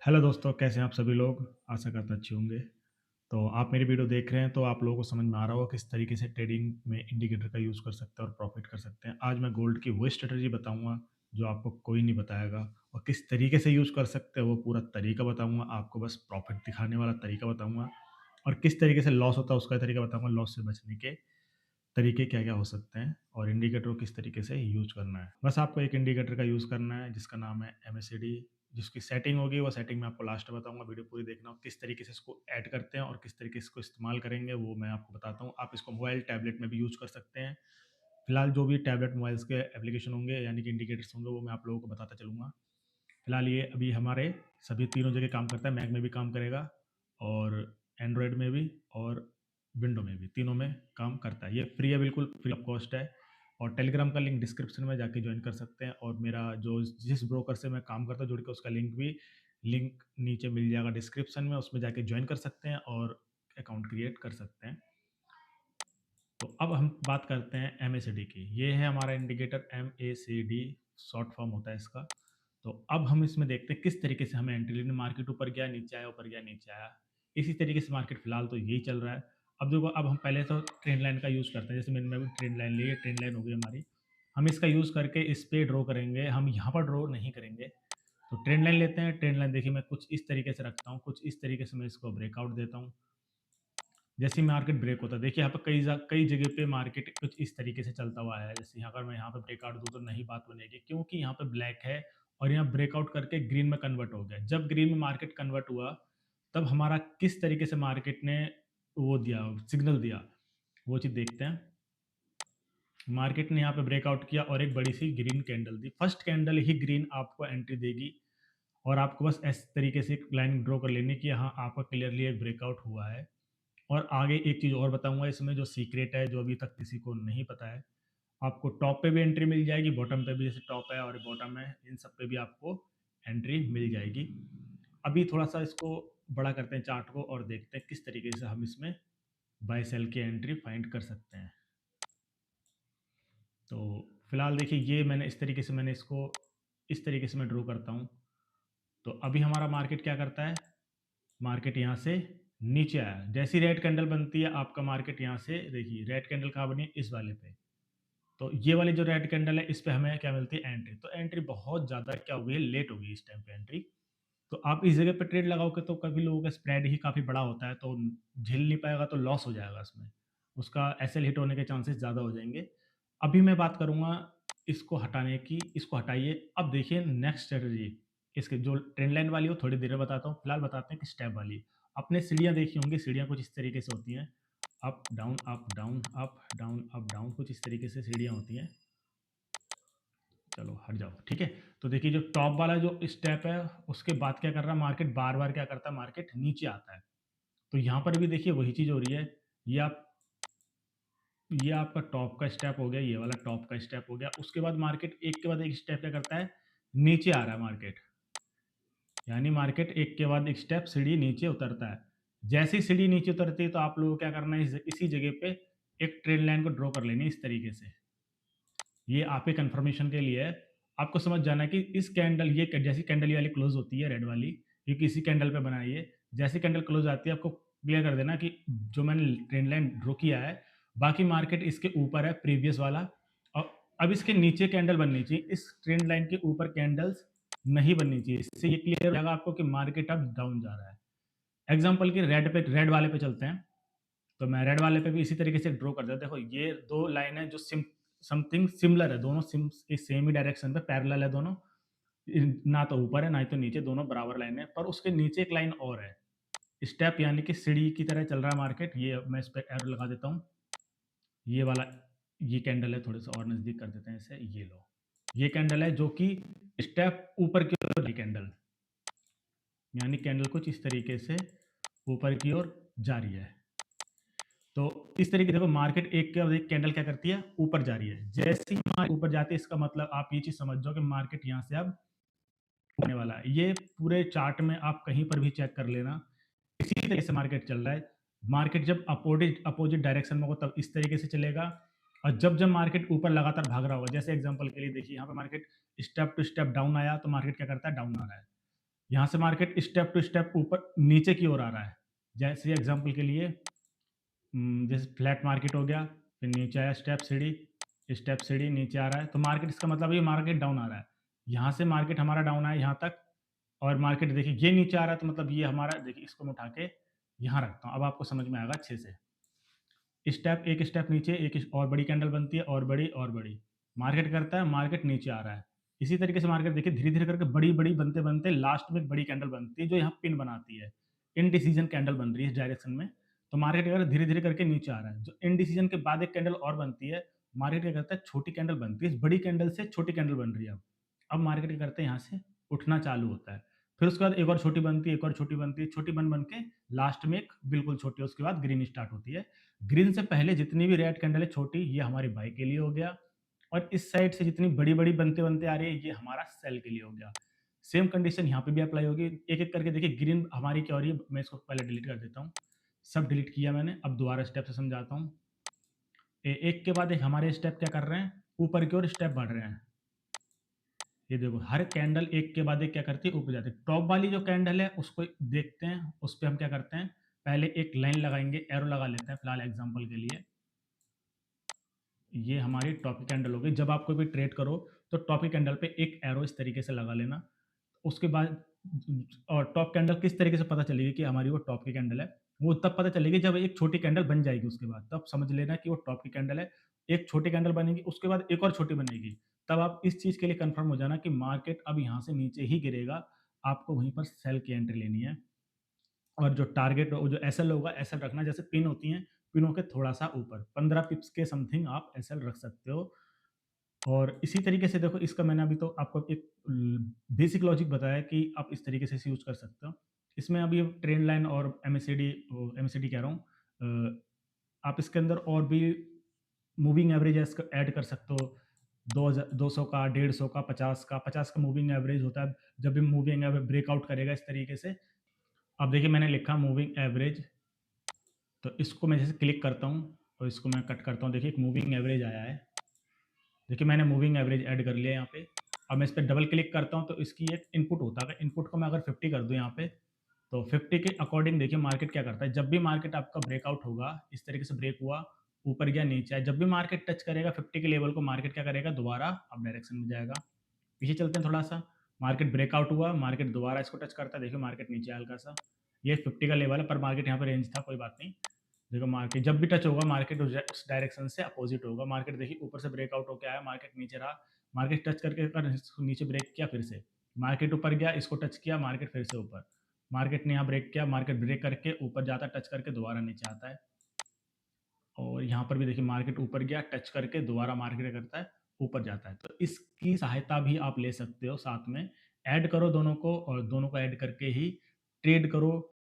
Hello दोस्तों, कैसे हैं आप सभी लोग? आशा करता अच्छे होंगे। तो आप मेरी वीडियो देख रहे हैं तो आप लोगों को समझ में आ रहा होगा किस तरीके से ट्रेडिंग में इंडिकेटर का यूज़ कर सकते हैं और प्रॉफिट कर सकते हैं। आज मैं गोल्ड की वो स्ट्रैटेजी बताऊँगा जो आपको कोई नहीं बताएगा, और किस तरीके से यूज़ कर सकते हैं वो पूरा तरीका बताऊँगा। आपको बस प्रॉफिट दिखाने वाला तरीका बताऊँगा, और किस तरीके से लॉस होता है उसका तरीका बताऊँगा। लॉस से बचने के तरीके क्या-क्या हो सकते हैं और इंडिकेटर को किस तरीके से यूज़ करना है। बस आपको एक इंडिकेटर का यूज़ करना है जिसका नाम है एमएसीडी। जिसकी सेटिंग होगी वो सेटिंग मैं आपको लास्ट में बताऊँगा, वीडियो पूरी देखना। और किस तरीके से इसको ऐड करते हैं और किस तरीके से इसको इस्तेमाल करेंगे वो मैं आपको बताता हूँ। आप इसको मोबाइल, टैबलेट में भी यूज़ कर सकते हैं। फिलहाल जो भी टैबलेट, मोबाइल्स के एप्लीकेशन होंगे यानी कि इंडिकेटर्स होंगे वो मैं आप लोगों को बताता चलूँगा। फिलहाल ये अभी हमारे सभी तीनों जगह काम करता है। मैक में भी काम करेगा और एंड्रॉयड में भी और विंडो में भी, तीनों में काम करता है। ये फ्री है, बिल्कुल फ्री ऑफ कॉस्ट है। और टेलीग्राम का लिंक डिस्क्रिप्शन में जाके ज्वाइन कर सकते हैं, और मेरा जो जिस ब्रोकर से मैं काम करता हूँ जुड़ के, उसका लिंक नीचे मिल जाएगा डिस्क्रिप्शन में, उसमें जाके ज्वाइन कर सकते हैं और अकाउंट क्रिएट कर सकते हैं। तो अब हम बात करते हैं एमएसीडी की। ये है हमारा इंडिकेटर एमएसीडी, शॉर्ट फॉर्म होता है इसका। तो अब हम इसमें देखते हैं किस तरीके से हमें एंट्री लेनी। मार्केट ऊपर गया, नीचे आया, ऊपर गया, नीचे आया। इसी तरीके से मार्केट फिलहाल तो यही चल रहा है। अब देखो, अब हम पहले तो ट्रेंड लाइन का यूज़ करते हैं। जैसे मैंने भी ट्रेंड लाइन ली है, ट्रेंड लाइन हो गई हमारी। हम इसका यूज़ करके इस पे ड्रॉ करेंगे, हम यहाँ पर ड्रॉ नहीं करेंगे। तो ट्रेंड लाइन लेते हैं। ट्रेंड लाइन देखिए मैं कुछ इस तरीके से रखता हूँ, कुछ इस तरीके से मैं इसको ब्रेकआउट देता हूँ। जैसे ही मार्केट ब्रेक होता है, देखिए यहाँ पे कई जगह पे मार्केट कुछ इस तरीके से चलता हुआ है। जैसे यहाँ, अगर मैं यहाँ पे ब्रेकआउट दूँ तो नहीं बात बनेगी, क्योंकि यहाँ पे ब्लैक है और यहाँ ब्रेकआउट करके ग्रीन में कन्वर्ट हो गया। जब ग्रीन में मार्केट कन्वर्ट हुआ, तब हमारा किस तरीके से मार्केट ने वो दिया, सिग्नल दिया, वो चीज़ देखते हैं। मार्केट ने यहाँ पे ब्रेकआउट किया और एक बड़ी सी ग्रीन कैंडल दी। फर्स्ट कैंडल ही ग्रीन आपको एंट्री देगी, और आपको बस इस तरीके से एक लाइन ड्रॉ कर लेनी कि हाँ, आपका क्लियरली एक ब्रेकआउट हुआ है। और आगे एक चीज़ और बताऊँगा इसमें, जो सीक्रेट है, जो अभी तक किसी को नहीं पता है। आपको टॉप पे भी एंट्री मिल जाएगी, बॉटम पे भी। जैसे टॉप है और बॉटम है, इन सब पे भी आपको एंट्री मिल जाएगी। अभी थोड़ा-सा इसको बड़ा करते हैं चार्ट को, और देखते हैं किस तरीके से हम इसमें बाय सेल की एंट्री फाइंड कर सकते हैं। तो फिलहाल देखिए, ये मैंने इस तरीके से मैंने इसको इस तरीके से मैं ड्रॉ करता हूँ। तो अभी हमारा मार्केट क्या करता है, मार्केट यहाँ से नीचे आया। जैसी रेड कैंडल बनती है, आपका मार्केट यहाँ से देखिए, रेड कैंडल कहाँ बनी, इस वाले पे। तो ये वाली जो रेड कैंडल है, इस पे हमें क्या मिलती है, एंट्री। तो एंट्री बहुत ज़्यादा क्या हो गई है, लेट हो गई इस टाइम पे एंट्री। तो आप इस जगह पे ट्रेड लगाओगे तो कभी लोगों का स्प्रेड ही काफ़ी बड़ा होता है, तो झेल नहीं पाएगा, तो लॉस हो जाएगा उसमें। उसका एसएल हिट होने के चांसेस ज़्यादा हो जाएँगे। अभी मैं बात करूँगा इसको हटाने की, इसको हटाइए। अब देखिए नेक्स्ट स्ट्रैटेजी, इसके जो ट्रेंड लाइन वाली है वो थोड़ी देर में बताता हूँ। फिलहाल बताते हैं कि स्टेप वाली। आपने सीढ़ियाँ देखी होंगी, सीढ़ियाँ कुछ इस तरीके से होती हैं। Up, down, up, down, up, down, up, down, कुछ इस तरीके से सीढ़ियाँ होती हैं। चलो हट जाओ, ठीक है। तो देखिए, जो टॉप वाला जो स्टेप है, उसके बाद क्या कर रहा है मार्केट, बार-बार क्या करता है, मार्केट नीचे आता है। तो यहाँ पर भी देखिए वही चीज़ हो रही है। ये आप ये आपका टॉप का स्टेप हो गया, ये वाला टॉप का स्टेप हो गया। उसके बाद मार्केट एक के बाद एक स्टेप क्या करता है, नीचे आ रहा है मार्केट। यानी मार्केट एक के बाद एक स्टेप सीढ़ी नीचे उतरता है। जैसे ही सीढ़ी नीचे उतरती है, तो आप लोगों को क्या करना है, इसी जगह पे एक ट्रेड लाइन को ड्रॉ कर लेनी है इस तरीके से। ये आपके कंफर्मेशन के लिए है। आपको समझ जाना है कि इस कैंडल, ये जैसी कैंडल ये वाली क्लोज होती है रेड वाली, ये किसी कैंडल पे बनाई है। जैसी कैंडल क्लोज आती है, आपको क्लियर कर देना कि जो मैंने ट्रेंड लाइन ड्रॉ किया है, बाकी मार्केट इसके ऊपर है, प्रीवियस वाला। और अब इसके नीचे कैंडल बननी चाहिए, इस ट्रेंड लाइन के ऊपर कैंडल्स नहीं बननी चाहिए। इससे ये क्लियर हो जाएगा आपको कि मार्केट अब डाउन जा रहा है। एग्जाम्पल की रेड वाले पे चलते हैं। तो मैं रेड वाले पे भी इसी तरीके से ड्रॉ कर दिया। देखो, ये दो लाइन है जो समथिंग सिमिलर है, दोनों सेम ही डायरेक्शन पे पैरेलल है दोनों। ना तो ऊपर है ना ही तो नीचे, दोनों बराबर लाइन है। पर उसके नीचे एक लाइन और है, स्टेप, यानी कि सीढ़ी की तरह चल रहा है मार्केट। ये मैं इस पे एरो लगा देता हूँ। ये वाला, ये कैंडल है, थोड़े से और नजदीक कर देते हैं इसे। ये लो, ये कैंडल है जो कि स्टेप ऊपर की ओर कैंडल, यानी कैंडल कुछ इस तरीके से ऊपर की ओर जा रही है। तो इस तरीके से देखो, मार्केट एक के बाद एक कैंडल क्या करती है, ऊपर जा रही है। जैसे ही मार्केट ऊपर जाती है, इसका मतलब आप ये चीज समझ जाओ कि मार्केट यहाँ से अब होने वाला है। ये पूरे चार्ट में आप कहीं पर भी चेक कर लेना, इसी तरीके से मार्केट चल रहा है। मार्केट जब अपोजिट डायरेक्शन में हो तब इस तरीके से चलेगा, और जब जब मार्केट ऊपर लगातार भाग रहा होगा, जैसे एग्जांपल के लिए देखिए, यहाँ पे market step to step down आया, तो मार्केट क्या करता है, डाउन आ रहा है। यहाँ से मार्केट स्टेप टू स्टेप ऊपर नीचे की ओर आ रहा है। जैसे एग्जांपल के लिए जैसे फ्लैट मार्केट हो गया, फिर नीचे आया स्टेप सीढ़ी नीचे आ रहा है, तो मार्केट इसका मतलब ये मार्केट डाउन आ रहा है। यहाँ से मार्केट हमारा डाउन आया यहाँ तक, और मार्केट देखिए ये नीचे आ रहा है, तो मतलब ये हमारा देखिए इसको मैं उठा के यहाँ रखता हूँ। अब आपको समझ में आएगा अच्छे से। एक स्टेप नीचे एक और बड़ी कैंडल बनती है, और बड़ी और बड़ी। मार्केट करता है, मार्केट नीचे आ रहा है। इसी तरीके से मार्केट देखिए धीरे-धीरे करके बड़ी-बड़ी बनते-बनते लास्ट में एक बड़ी कैंडल बनती है, जो यहाँ पिन बनाती है। इनडिसीजन कैंडल बन रही है इस डायरेक्शन में। तो मार्केट अगर धीरे-धीरे करके नीचे आ रहा है, जो इनडिसीजन के बाद एक कैंडल और बनती है, मार्केट क्या करता है छोटी कैंडल बनती है, इस बड़ी कैंडल से छोटी कैंडल बन रही है अब। अब मार्केट क्या करता है यहाँ से उठना चालू होता है। फिर उसके बाद एक और छोटी बनती है, एक और छोटी बनती है, छोटी बन-बन के लास्ट में एक बिल्कुल छोटी, उसके बाद ग्रीन स्टार्ट होती है। ग्रीन से पहले जितनी भी रेड कैंडल है छोटी, ये हमारी बाय के लिए हो गया, और इस साइड से जितनी बड़ी-बड़ी बनते-बनते आ रही है, ये हमारा सेल के लिए हो गया। सेम कंडीशन यहाँ पे भी अप्लाई होगी। एक-एक करके देखिए ग्रीन हमारी क्या हो रही है, मैं इसको पहले डिलीट कर देता हूँ। सब डिलीट किया मैंने, अब दोबारा स्टेप से समझाता हूँ। एक के बाद एक हमारे स्टेप क्या कर रहे हैं, ऊपर की ओर स्टेप बढ़ रहे हैं। ये देखो हर कैंडल एक के बाद एक क्या करती है, ऊपर जाती है। टॉप वाली जो कैंडल है उसको देखते हैं, उस पे हम क्या करते हैं, पहले एक लाइन लगाएँगे, एरो लगा लेते हैं फिलहाल एग्ज़ाम्पल के लिए। ये हमारी टॉप की कैंडल हो गई। जब आप कोई भी ट्रेड करो, तो टॉप की कैंडल पे एक एरो इस तरीके से लगा लेना। उसके बाद और टॉप कैंडल किस तरीके से पता चलेगी कि हमारी वो टॉप की कैंडल है, वो तब पता चलेगी जब एक छोटी कैंडल बन जाएगी उसके बाद, तब समझ लेना कि वो टॉप की कैंडल है। एक छोटी कैंडल बनेगी, उसके बाद एक और छोटी बनेगी, तब आप इस चीज़ के लिए कन्फर्म हो जाना कि मार्केट अब यहाँ से नीचे ही गिरेगा, आपको वहीं पर सेल की एंट्री लेनी है। और जो टारगेट वो जो एसएल होगा, एसएल रखना जैसे पिन होती हैं, पिनों के थोड़ा-सा ऊपर 15 पिप्स के समथिंग आप एसएल रख सकते हो। और इसी तरीके से देखो इसका मैंने अभी तो आपको एक बेसिक लॉजिक बताया कि आप इस तरीके से इसे यूज़ कर सकते हो। इसमें अभी ट्रेंड लाइन और एमएसीडी कह रहा हूँ, आप इसके अंदर और भी मूविंग एवरेज ऐड कर सकते हो। 200 का, 150 का, 50 का मूविंग एवरेज होता है। जब भी मूविंग एवरेज ब्रेकआउट करेगा इस तरीके से, अब देखिए मैंने लिखा मूविंग एवरेज, तो इसको मैं जैसे क्लिक करता हूँ और इसको मैं कट करता हूँ, देखिए एक मूविंग एवरेज आया है। देखिए मैंने मूविंग एवरेज ऐड कर लिया यहाँ पे। अब मैं इस पे डबल क्लिक करता हूँ तो इसकी एक इनपुट होता है। इनपुट को मैं अगर 50 कर दूँ यहाँ पे, तो 50 के अकॉर्डिंग देखिए मार्केट क्या करता है। जब भी मार्केट आपका ब्रेकआउट होगा, इस तरीके से ब्रेक हुआ, ऊपर गया, नीचे आया, जब भी मार्केट टच करेगा 50 के लेवल को, मार्केट क्या करेगा, दोबारा अप डायरेक्शन में जाएगा। पीछे चलते हैं थोड़ा-सा, मार्केट ब्रेकआउट हुआ, मार्केट दोबारा इसको टच करता है, देखिए मार्केट नीचे आया हल्का-सा। ये 50 का लेवल है, पर मार्केट यहाँ पे रेंज था, कोई बात नहीं। देखो मार्केट जब भी टच होगा, मार्केट उस डायरेक्शन से अपोजिट होगा। मार्केट देखिए ऊपर से ब्रेकआउट होके आया, मार्केट नीचे रहा, मार्केट टच करके अगर इसको नीचे ब्रेक किया फिर से, मार्केट ऊपर गया, इसको टच किया, मार्केट फिर से ऊपर। मार्केट ने यहाँ ब्रेक किया, मार्केट ब्रेक करके ऊपर जाता है, टच करके दोबारा नीचे आता है। और यहाँ पर भी देखिए मार्केट ऊपर गया, टच करके दोबारा मार्केट क्या करता है, ऊपर जाता है। तो इसकी सहायता भी आप ले सकते हो साथ में। ऐड करो दोनों को, और दोनों को ऐड करके ही ट्रेड करो।